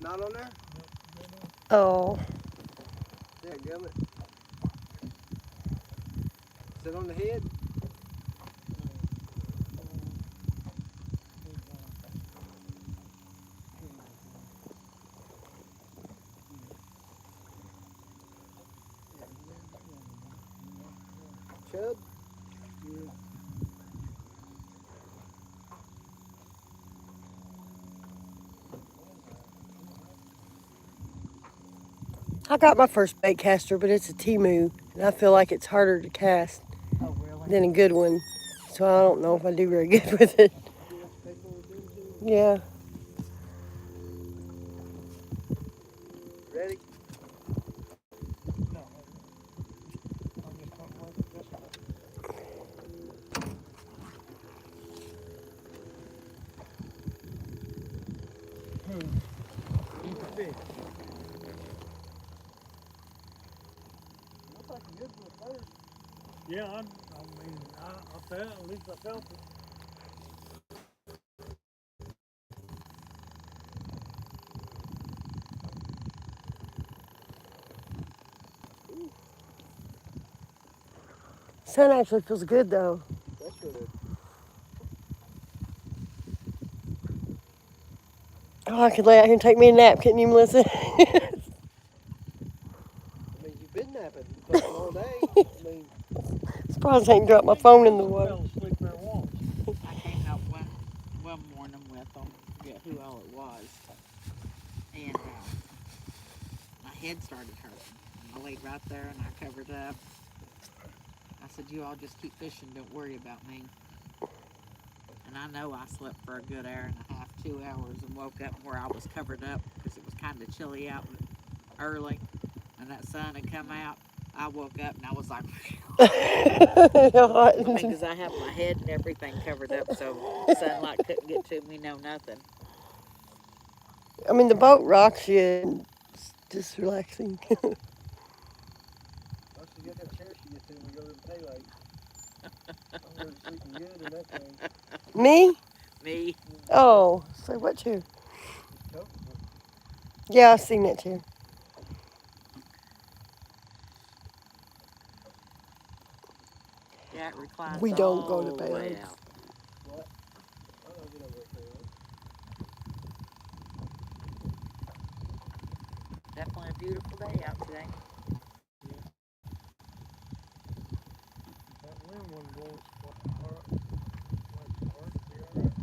Not on there? Oh. Yeah, gummit. Sit on the head? Chub? I got my first bait caster, but it's a Timu, and I feel like it's harder to cast Oh, really? than a good one. So I don't know if I do very good with it. Yeah. Ready? No. I'm just going to look at this one. Keep it big. Looks like a good one at first. Yeah, I'll tell you, at least I felt it. Sun actually feels good though. That's really good. Oh, I could lay out here and take me a nap, couldn't you, Melissa? I mean, you've been napping fucking all day. I mean, Surprised I ain't dropped my phone in the water. Fell asleep there once. I came out one morning with them, forget who all it was, and my head started hurting. And I laid right there and I covered up. I said, "You all just keep fishing. Don't worry about me." And I know I slept for a good hour and a half, 2 hours, and woke up where I was covered up because it was kind of chilly out early, and that sun had come out. I woke up and I was like, because I have my head and everything covered up, so sunlight couldn't get to me, no nothing. I mean, the boat rocks you and it's just relaxing. once you get that chair she gets in, we go to the taillight. I'm going to sleeping good in that thing. Me? Me, Oh, so what chair? It's comfortable. Yeah, I've seen that chair. yeah, it reclines We don't go to all the Bay way Lakes. out. What? I don't know if we don't go to taillight. Definitely a beautiful day out today. That wind wasn't blowing hard, like hard to be all right.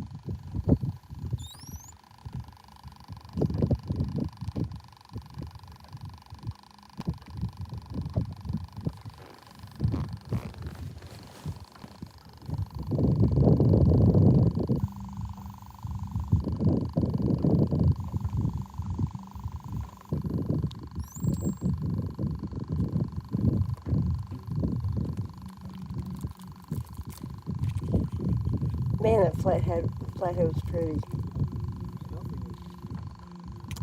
Man, that flathead was pretty. Nothing.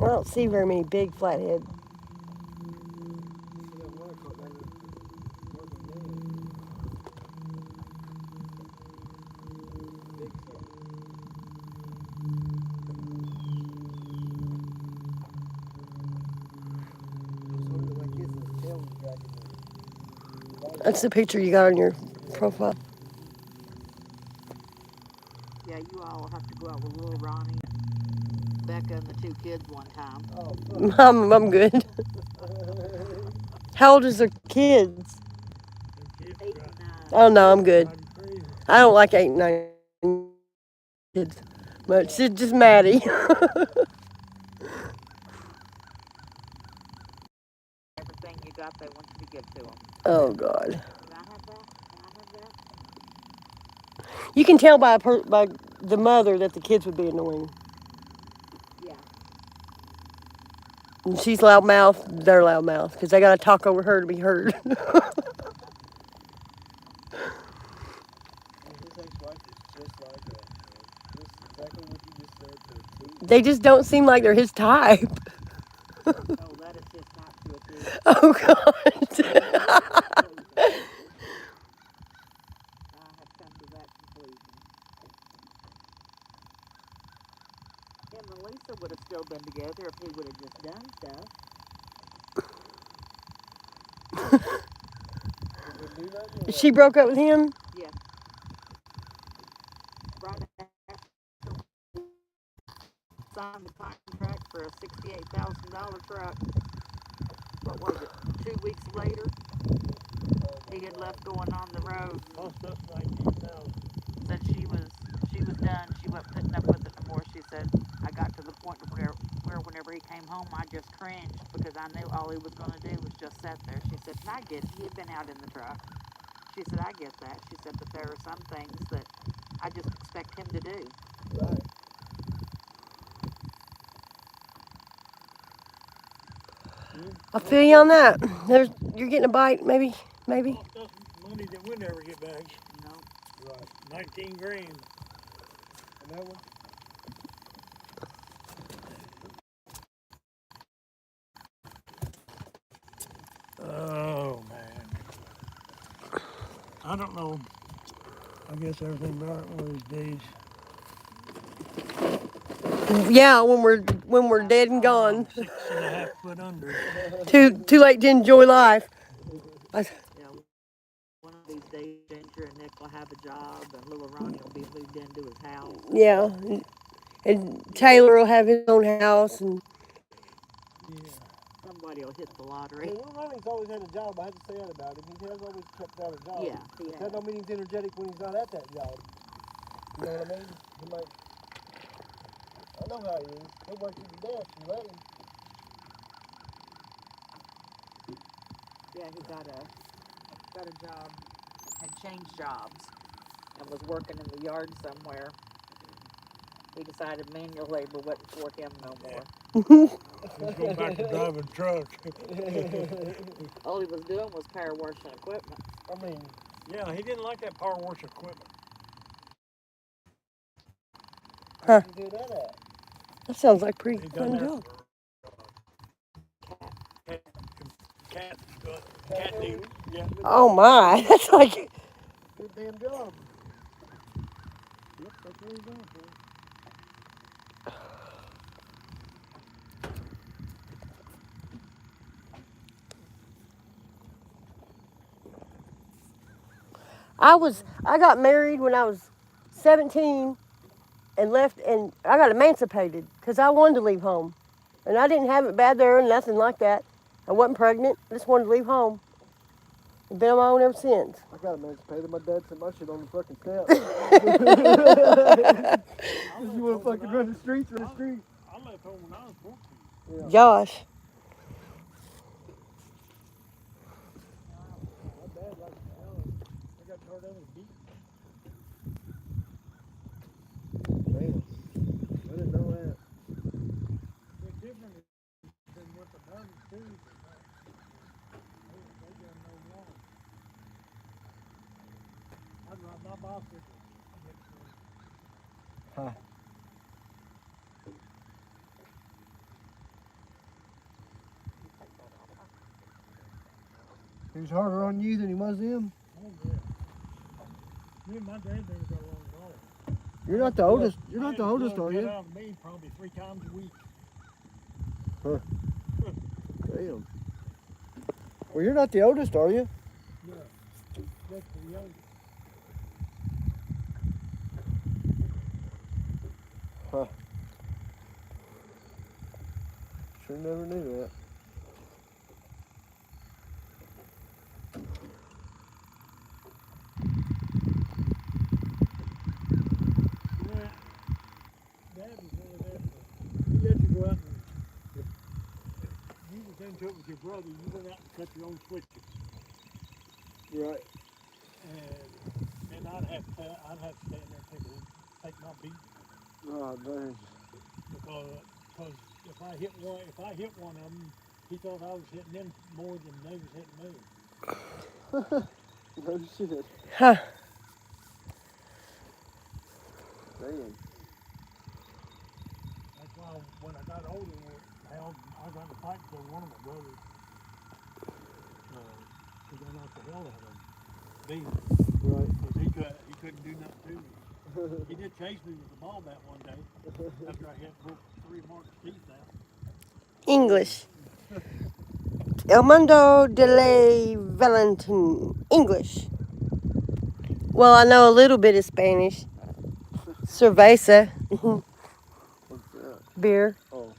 I don't see very many big flathead. See that one I caught down there at Northern Dam. Big stuff. It was holding it like this and his tail was dragging the bottom That's the part. picture you got on your profile. Yeah, you all will have to go out with little Ronnie and Becca and the two kids one time. Oh, fuck. I'm good. How old is their kids? Them kids 8 and 9. Oh no, I'm good. driving crazy. I don't like 8 and 9 kids much. It's just Maddie. Everything you got, they want you to give to them. Oh God. Can I have that? Can I have that? You can tell by the mother that the kids would be annoying. Yeah. And she's loudmouth, they're loudmouth because they got to talk over her to be heard. And his ex-wife is just like that, man. This is exactly what you just said to a T. They just don't seem like they're his type. Oh, that is his type to a T. Oh God. I have come to that conclusion. him and Lisa would have still been together if he would have just done stuff. Didn't do nothing. She broke up with him? Yeah. Right after signed the contract for a $68,000 truck. What was it? 2 weeks later, he had left going on the road. Cost us 19,000. Said she was done. She wasn't putting up with it no more. She said, I got to the point where whenever he came home, I just cringed because I knew all he was going to do was just sit there. She said, and I get it. He'd been out in the truck. She said, I get that. She said, but there are some things that I just expect him to do. Right. I feel you on that. You're getting a bite, maybe. Cost us money that we'll never get back. You know? Right. 19 grand. And that one? Oh, man. I don't know. I guess everything about one of these days. Yeah, when we're dead and gone. 6.5 foot under. Too late to enjoy life. Yeah. One of these days, Ginger and Nick will have a job, and little Ronnie will be moved into his house. Yeah. And Taylor will have his own house, and Yeah. Somebody will hit the lottery. Well, Ronnie's always had a job. I have to say that about him. He has always kept out a job. Yeah, he That has. don't mean he's energetic when he's not at that job. You know what I mean? He might. I know how he is. He'll work you to death. You let him. Yeah, he got a job, had changed jobs, and was working in the yard somewhere. He decided manual labor wasn't for him no more. He's going back to driving truck. All he was doing was power washing equipment. I mean, yeah, he didn't like that power wash equipment. Huh. Where'd you do that at? that sounds like a pretty He done fun that job. for cat deal. Yeah. Oh my, that's like Good damn job. Yep, that's what he's going for. I got married when I was 17 and left, and I got emancipated because I wanted to leave home. And I didn't have it bad there or nothing like that. I wasn't pregnant. I just wanted to leave home. I've been on my own ever since. I got emancipated. My dad set my shit on the fucking step. You want to fucking run the streets, run the street. I left home when I was 14. Yeah. Josh. My dad liked to tell him. I got turned out and beat. Man, I didn't know that. It's different than what the Burmans do. They got no law. I'd ride my bicycle. Huh. He was harder on you than he was him? Oh, yeah. Me and my dad didn't go along at all. You're not the oldest. You're not the oldest, are you? Get out of me probably 3 times a week. Huh. Damn. Well, you're not the oldest, are you? No. That's the youngest. Huh. Sure never knew that. Dad was one of them. He let you go out and if you was into it with your brother, you went out and cut your own switches. Right. And I'd have to stand there and take my beat. Oh, dang. Because if I hit one of them, he thought I was hitting them more than they was hitting me. No shit. Huh. Damn. That's why when I got older, I got to fight for one of my brothers. Because I knocked the hell out of him. Being. Right. Because he couldn't do nothing to me. He did chase me with the ball bat one day after I hit broke three marks teeth out. English. El Mundo de la Valentin. English. Well, I know a little bit of Spanish. Cerveza. What's that? Beer. Oh.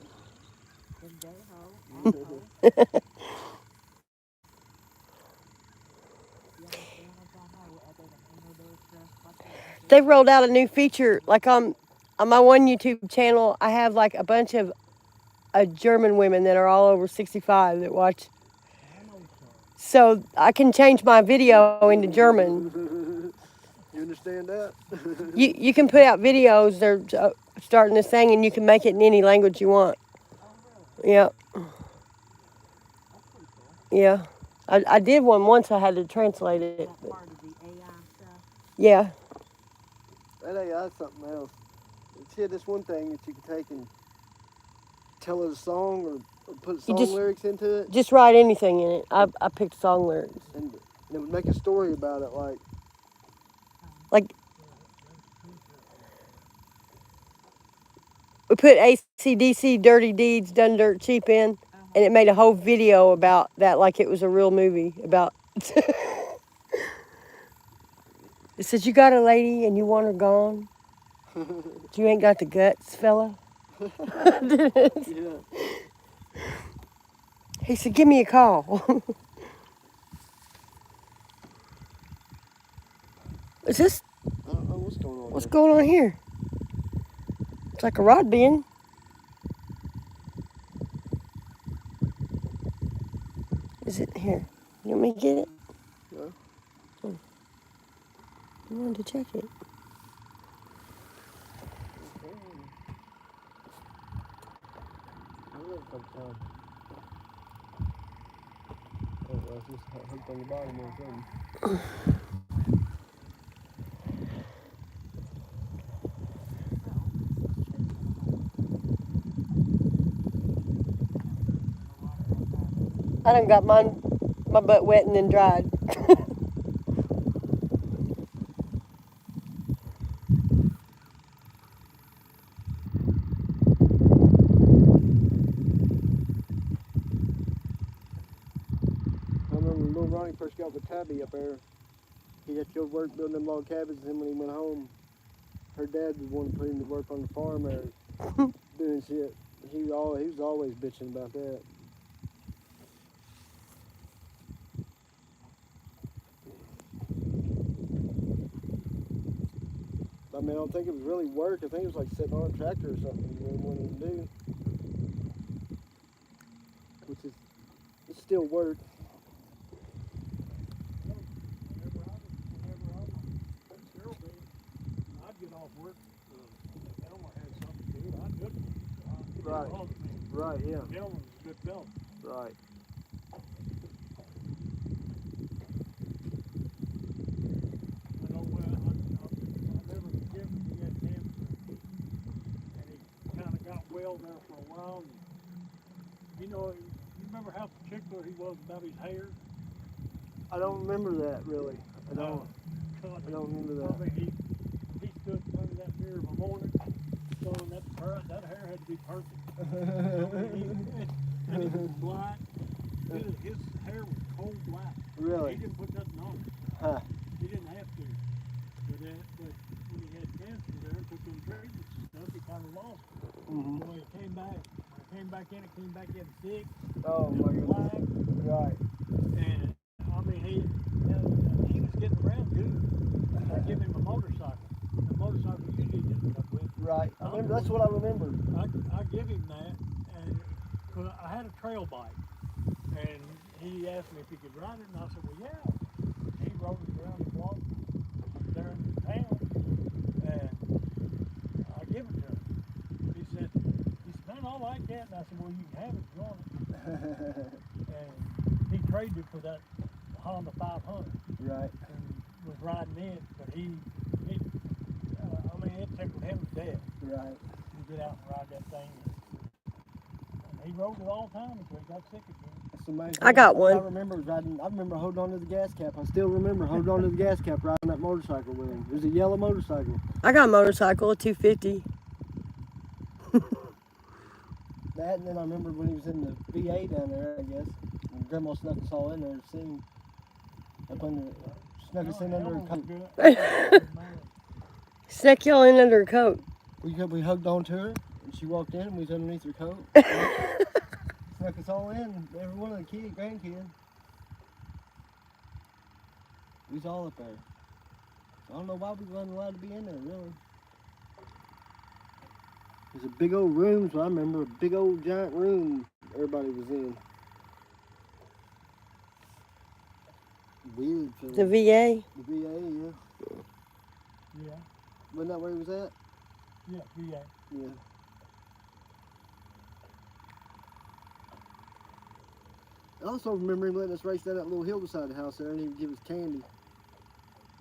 They rolled out a new feature. Like on my one YouTube channel, I have like a bunch of German women that are all over 65 that watch. So I can change my video into German. You understand that? You can put out videos. They're starting this thing, and you can make it in any language you want. Yeah. Yeah. I did one once. I had to translate it. That part of the AI stuff. Yeah. That AI is something else. It's here this one thing that you can take and tell it a song or put song just- lyrics into it, Just write anything in it. I picked song lyrics. and it would make a story about it. Like we put AC/DC Dirty Deeds Done Dirt Cheap in, and it made a whole video about that like it was a real movie about. It says, you got a lady and you want her gone? You ain't got the guts, fella? Yeah. He said, give me a call. Is this, I don't know what's going on. what's going on here? It's like a rod bin. Is it here? You want me to get it? Yeah. I wanted to check it. I look sometime. Oh, well, it's just hooked on the bottom or something. I done got my butt wet and then dried. I remember when little Ronnie first got with Tabby up there. He had to go to work building them log cabins, and then when he went home, her dad was one to put him to work on the farm there, doing shit. He was always bitching about that. I mean, I don't think it was really work. I think it was like sitting on a tractor or something you really wanted to do. Which is, it's still work. I'd get off work. Elmer had something to do. I'd do it. Right. Right, yeah. Elmer was a good fellow. Right. I know when I never forget when he had cancer, and he kind of got well there for a while. And, you know, you remember how particular he was about his hair? I don't remember that really. I don't. God, I don't remember that. I mean, he stood in front of that mirror of a morning, showing that hair had to be perfect. And he was black. His hair was cold black. Really? He didn't put nothing on it. Huh. He didn't have to. But when he had cancer there and took them treatments and stuff, he kind of lost it. Mhm. So when he came back it came back in thick, Oh my goodness. black, Right. and I mean he was getting around good. I give him a motorcycle. The motorcycle usually didn't come with. Right. I remember. That's what I remember. I give him that, and 'cause I had a trail bike, and he asked me if he could ride it, and I said, well, yeah. He rode it around the block there in town, and I give it to him. He said, man, I like that, and I said, well, you can have it if you want it. And he traded it for that Honda 500, Right. and was riding it, but I mean, it tickled him to death. Right. To get out and ride that thing. And he rode it all the time until he got sick again. That's amazing. I got What one. I remember riding. I remember holding on to the gas cap. I still remember holding on to the gas cap riding that motorcycle with him. It was a yellow motorcycle. I got a motorcycle, a 250. That, and then I remember when he was in the VA down there, I guess. And Grandma snuck us all in there to see him. Up under, snuck us in under her coat. Snuck y'all in under a coat. We hugged on to her, and she walked in, and we was underneath her coat. Snuck us all in, every one of the grandkids. We was all up there. I don't know why we weren't allowed to be in there, really. There's a big old room, so I remember a big old giant room everybody was in. Weird feeling. The VA. The VA, yeah. Yeah, Wasn't that where he was at? yeah, yeah. Yeah. I also remember him letting us race down that little hill beside the house there, and he would give us candy.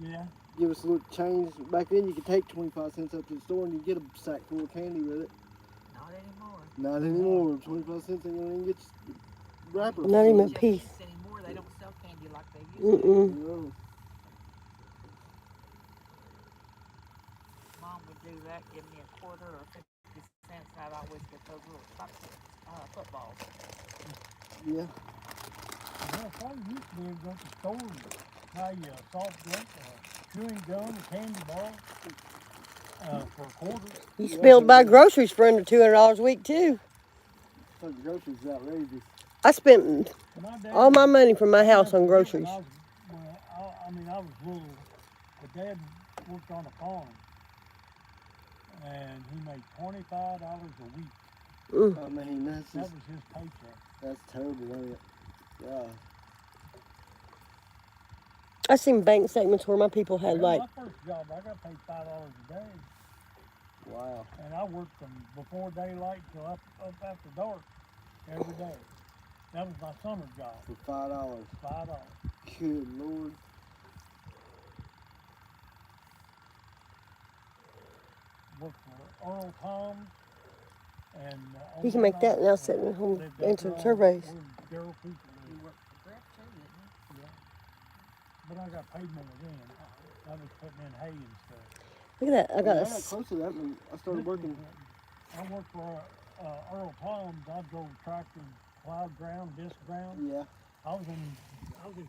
Yeah, Give us a little change. Back then, you could take 25 cents up to the store, and you'd get a sack full of candy with it. Not anymore. Not anymore. 25 cents ain't gonna even get you wrapper. Not even a Jeff piece. East anymore. They don't sell candy like they used to. Mm-mm. No. Mom would do that, give me a quarter or 50 cents, and I'd always get those little footballs. Yeah. well, I thought you used to be able to go to the store and buy you a soft drink, a chewing gum, a candy bar, for a quarter. You should be able to buy groceries for under $200 a week too. I thought the groceries was outrageous. I spent My dad, all my money from my house on groceries. I was little. But Dad worked on a farm, and he made $25 a week. I mean, that's That just, was his paycheck. that's terrible, ain't it? Yeah. I seen bank statements where my people had Well, like, my first job, I got paid $5 a day, Wow. and I worked from before daylight till up after dark every day. That was my summer job, For $5. $5. Good Lord. Worked for Earl Tom, and you can make that now sitting at home answering surveys. Daryl Cooper You lived. worked for Brett too, didn't you? Yeah. But I got paid more then. I was putting in hay and stuff. Look at that. I got I a got close to that when I started working. I worked for Earl Tom's. I drove tractors, plowed ground, disc ground. Yeah. I was in